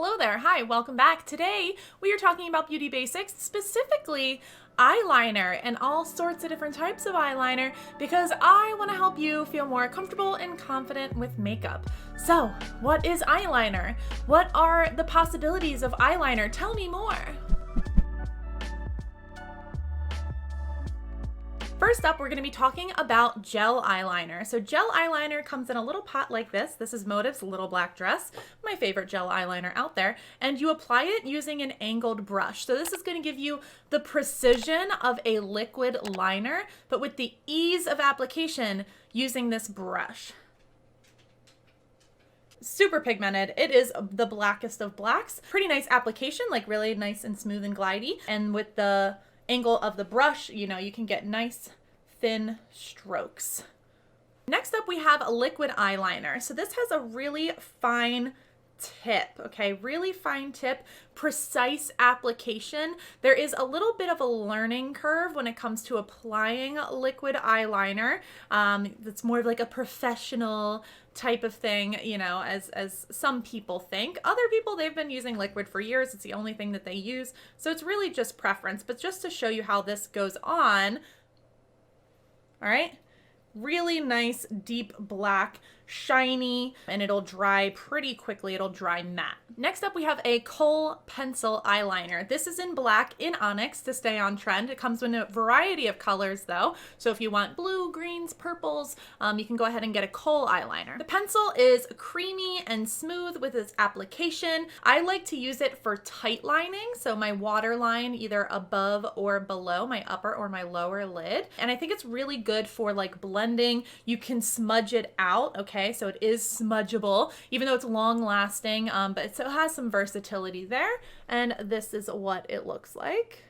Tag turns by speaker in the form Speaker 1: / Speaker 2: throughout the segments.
Speaker 1: Hello there. Hi, welcome back. Today we are talking about beauty basics, specifically eyeliner and all sorts of different types of eyeliner because I want to help you feel more comfortable and confident with makeup. So, what is eyeliner? What are the possibilities of eyeliner? Tell me more. First up, we're going to be talking about gel eyeliner. So gel eyeliner comes in a little pot like this. This is Motive's Little Black Dress, my favorite gel eyeliner out there. And you apply it using an angled brush. So this is going to give you the precision of a liquid liner, but with the ease of application using this brush. Super pigmented. It is the blackest of blacks. Pretty nice application, like really nice and smooth and glidey. And with the angle of the brush, you know, you can get nice thin strokes. Next up, we have a liquid eyeliner. So this has a really fine tip, okay? Really fine tip, precise application. There is a little bit of a learning curve when it comes to applying liquid eyeliner. It's more of like a professional type of thing, you know, as some people think. Other people, they've been using liquid for years. It's the only thing that they use. So it's really just preference, but just to show you how this goes on. All right. Really nice, deep black, shiny, and it'll dry pretty quickly. It'll dry matte. Next up, we have a Kohl pencil eyeliner. This is in black in onyx to stay on trend. It comes in a variety of colors though. So if you want blue, greens, purples, you can go ahead and get a Kohl eyeliner. The pencil is creamy and smooth with its application. I like to use it for tight lining. So my waterline either above or below my upper or my lower lid. And I think it's really good for like blending. You can smudge it out, okay? So it is smudgeable, even though it's long lasting, but it still has some versatility there. And this is what it looks like.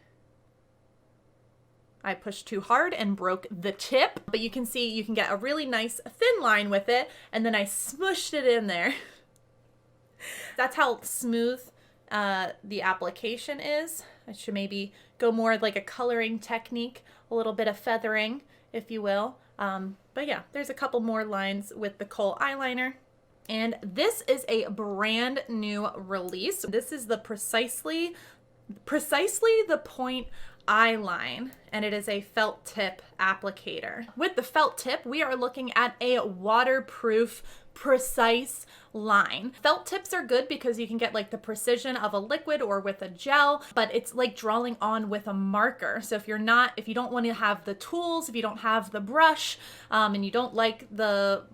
Speaker 1: I pushed too hard and broke the tip, but you can see you can get a really nice thin line with it, and then I smushed it in there. That's how smooth the application is. I should maybe go more like a coloring technique, a little bit of feathering, if you will. But yeah, there's a couple more lines with the Kohl eyeliner. And this is a brand new release. This is the Precisely the Point eyeline, and it is a felt tip applicator. With the felt tip, we are looking at a waterproof, precise line. Felt tips are good because you can get like the precision of a liquid or with a gel, but it's like drawing on with a marker. So if you don't want to have the tools, if you don't have the brush, and you don't like the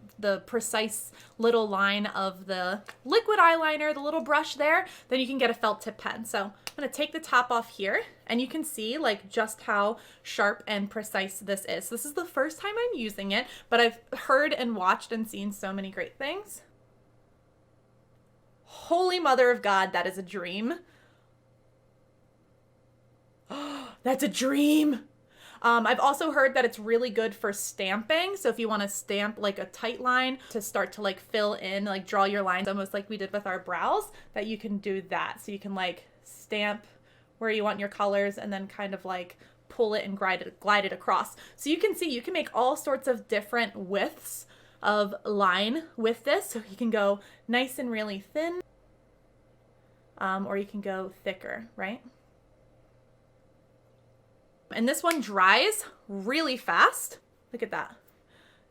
Speaker 1: precise little line of the liquid eyeliner, the little brush there, then you can get a felt tip pen. So I'm going to take the top off here, and you can see like just how sharp and precise this is. This is the first time I'm using it, but I've heard and watched and seen so many great things. Holy Mother of God, that is a dream. That's a dream. I've also heard that it's really good for stamping. So if you want to stamp like a tight line to start to like fill in, like draw your lines almost like we did with our brows, that you can do that. So you can like stamp where you want your colors and then kind of like pull it and glide it across. So you can see you can make all sorts of different widths of line with this. So you can go nice and really thin, or you can go thicker, right? And this one dries really fast. Look at that.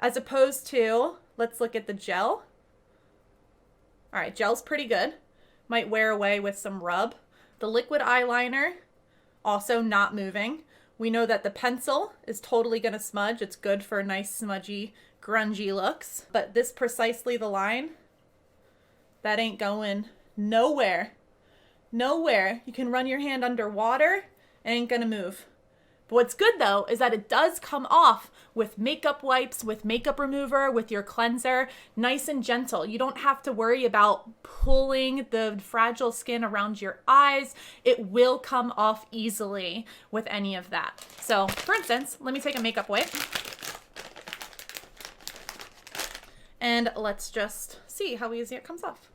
Speaker 1: As opposed to, let's look at the gel. All right, gel's pretty good. Might wear away with some rub. The liquid eyeliner, also not moving. We know that the pencil is totally gonna smudge. It's good for nice smudgy, grungy looks. But this Precisely the line, that ain't going nowhere. Nowhere. You can run your hand underwater, it ain't gonna move. But what's good though is that it does come off with makeup wipes, with makeup remover, with your cleanser, nice and gentle. You don't have to worry about pulling the fragile skin around your eyes. It will come off easily with any of that. So for instance, let me take a makeup wipe and let's just see how easy it comes off.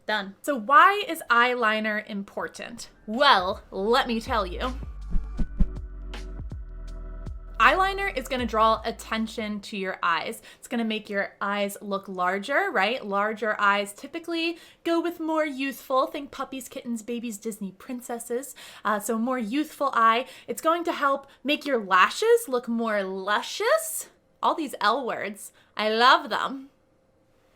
Speaker 1: Done. So why is eyeliner important? Well, let me tell you. Eyeliner is going to draw attention to your eyes. It's going to make your eyes look larger, right? Larger eyes typically go with more youthful. Think puppies, kittens, babies, Disney princesses. So more youthful eye. It's going to help make your lashes look more luscious. All these L words. I love them.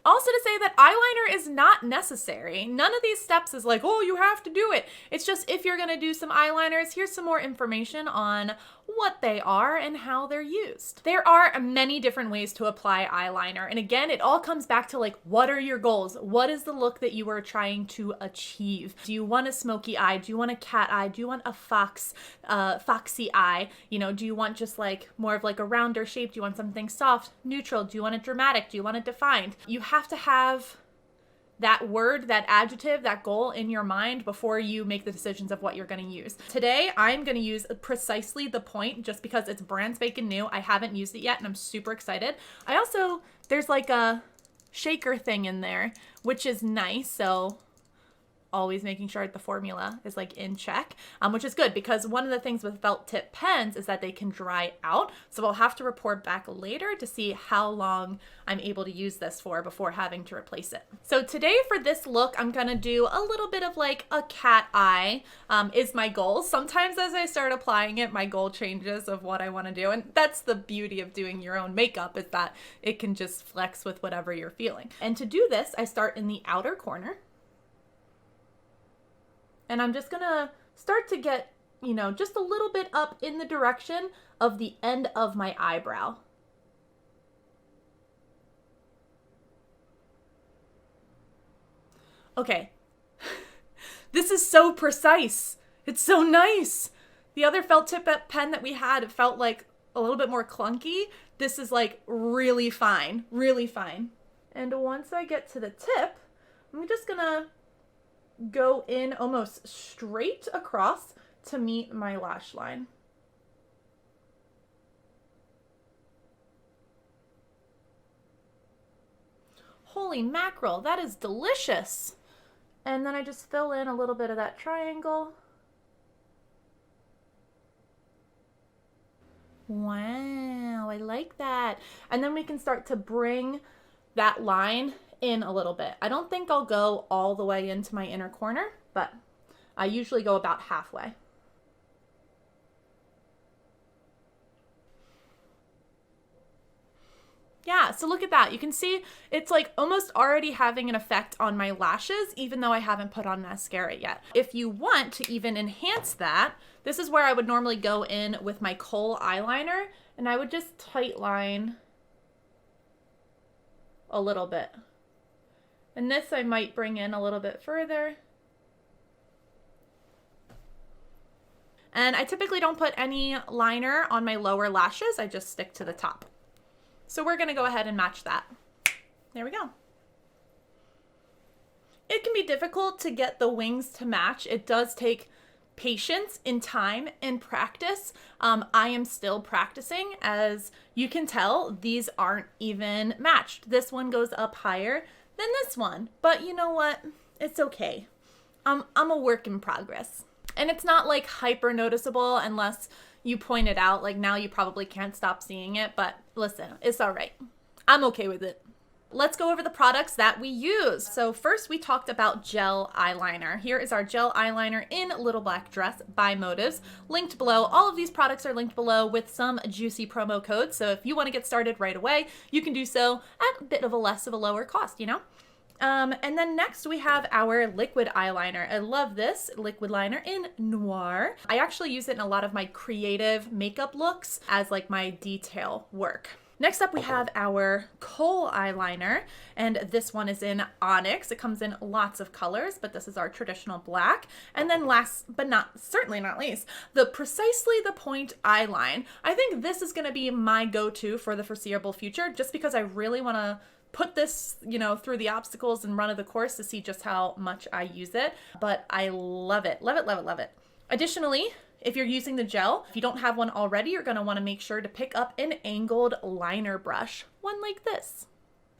Speaker 1: Also to say that eyeliner is not necessary. None of these steps is like, oh, you have to do it. It's just if you're going to do some eyeliners, here's some more information on what they are and how they're used. There are many different ways to apply eyeliner. And again, it all comes back to like, what are your goals? What is the look that you are trying to achieve? Do you want a smoky eye? Do you want a cat eye? Do you want a foxy eye? You know, do you want just like more of like a rounder shape? Do you want something soft, neutral? Do you want it dramatic? Do you want it defined? You have to have that word, that adjective, that goal in your mind before you make the decisions of what you're going to use. Today, I'm going to use precisely the point just because it's brand spanking new. I haven't used it yet and I'm super excited. There's like a shaker thing in there, which is nice. So always making sure the formula is like in check, which is good because one of the things with felt tip pens is that they can dry out. So I'll have to report back later to see how long I'm able to use this for before having to replace it. So today for this look, I'm gonna do a little bit of like a cat eye is my goal. Sometimes as I start applying it, my goal changes of what I wanna do. And that's the beauty of doing your own makeup is that it can just flex with whatever you're feeling. And to do this, I start in the outer corner. And I'm just gonna start to get, you know, just a little bit up in the direction of the end of my eyebrow. Okay, this is so precise. It's so nice. The other felt tip pen that we had, it felt like a little bit more clunky. This is like really fine, really fine. And once I get to the tip, I'm just gonna go in almost straight across to meet my lash line. Holy mackerel, that is delicious. And then I just fill in a little bit of that triangle. Wow, I like that. And then we can start to bring that line in a little bit. I don't think I'll go all the way into my inner corner, but I usually go about halfway. Yeah, so look at that. You can see it's like almost already having an effect on my lashes, even though I haven't put on mascara yet. If you want to even enhance that, this is where I would normally go in with my Kohl eyeliner, and I would just tight line a little bit. And this I might bring in a little bit further. And I typically don't put any liner on my lower lashes. I just stick to the top. So we're gonna go ahead and match that. There we go. It can be difficult to get the wings to match. It does take patience and time and practice. I am still practicing. As you can tell, these aren't even matched. This one goes up higher than this one, but you know what? It's okay. I'm a work in progress. And it's not like hyper noticeable unless you point it out. Like now you probably can't stop seeing it, but listen, it's all right. I'm okay with it. Let's go over the products that we use. So first we talked about gel eyeliner. Here is our gel eyeliner in Little Black Dress by Motives, linked below. All of these products are linked below with some juicy promo codes. So if you want to get started right away, you can do so at a bit of a less of a lower cost, you know? And then next we have our liquid eyeliner. I love this liquid liner in Noir. I actually use it in a lot of my creative makeup looks as like my detail work. Next up we have our Kohl eyeliner, and this one is in Onyx. It comes in lots of colors, but this is our traditional black. And then last but certainly not least, the Precisely the Point eyeline. I think this is gonna be my go-to for the foreseeable future, just because I really wanna put this, you know, through the obstacles and run of the course to see just how much I use it. But I love it, love it, love it, love it. Additionally, if you're using the gel, if you don't have one already, you're gonna wanna make sure to pick up an angled liner brush, one like this.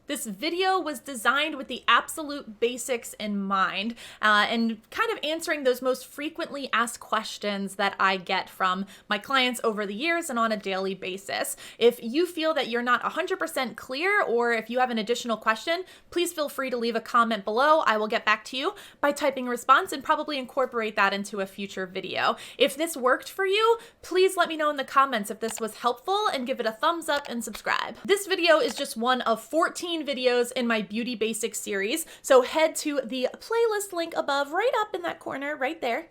Speaker 1: This video was designed with the absolute basics in mind and kind of answering those most frequently asked questions that I get from my clients over the years and on a daily basis. If you feel that you're not 100% clear, or if you have an additional question, please feel free to leave a comment below. I will get back to you by typing a response and probably incorporate that into a future video. If this worked for you, please let me know in the comments if this was helpful and give it a thumbs up and subscribe. This video is just one of 14 videos in my Beauty Basics series, so head to the playlist link above, right up in that corner, right there,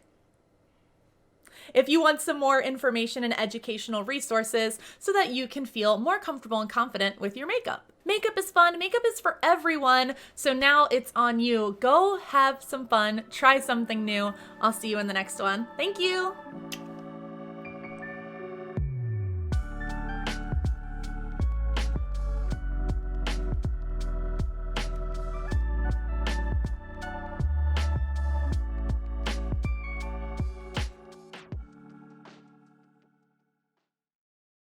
Speaker 1: if you want some more information and educational resources so that you can feel more comfortable and confident with your makeup. Makeup is fun, makeup is for everyone, so now it's on you. Go have some fun, try something new. I'll see you in the next one. Thank you.